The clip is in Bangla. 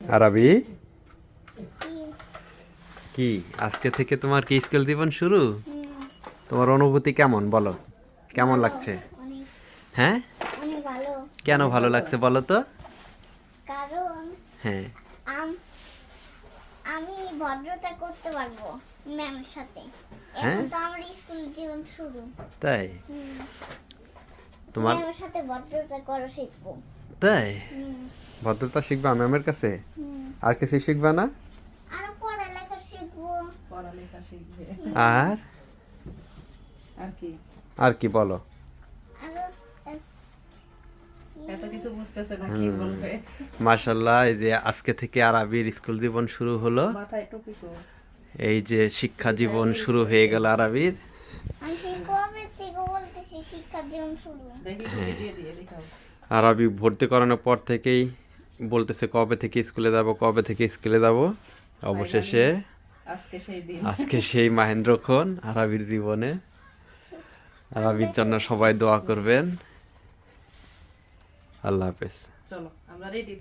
আরবি, কি? কি আজকে থেকে তোমার কি স্কুল জীবন শুরু? তোমার অনুভূতি কেমন বলো? কেমন লাগছে? অনেক হ্যাঁ, অনেক ভালো। কেন ভালো লাগছে বলো তো? কারণ হ্যাঁ, আম- আমি ভদ্রতা করতে পারবো ম্যামের সাথে। হ্যাঁ? এখন তো আমার স্কুল জীবন শুরু। তাই? হুম, তোমার ম্যামের সাথে ভদ্রতা করা শিখবো। তাই হুম, ভদ্রতা শিখবা ম্যামের কাছে? হুম। আর কিছু শিখবা না? আরো পড়ালেখা শিখবো। পড়ালেখা শিখবে। আর আর কি? আর কি বলো? আরো এত কিছু বুঝতেছে না, কি বলবে। মাশাল্লাহ, এই যে আজকে থেকে আরবির স্কুল জীবন শুরু হলো। মাথায় টুপিকো। এই যে শিক্ষা জীবন শুরু হয়ে গেল আরবির। আমি সেই কবে থেকে বলতেছি শিক্ষা জীবন শুরু। দেখি টুপি দিয়ে দিয়ে দেখাও। আরবি ভর্তি করানোর পর থেকেই বলতেছে কবে থেকে স্কুলে যাব, কবে থেকে স্কুলে যাব। অবশেষে আজকে সেই দিন। আজকে সেই মাহেন্দ্রক্ষণ আরবির জীবনে। আরবির জন্য সবাই দোয়া করবেন। আল্লাহ হাফেজ। চলো আমরা রেডি।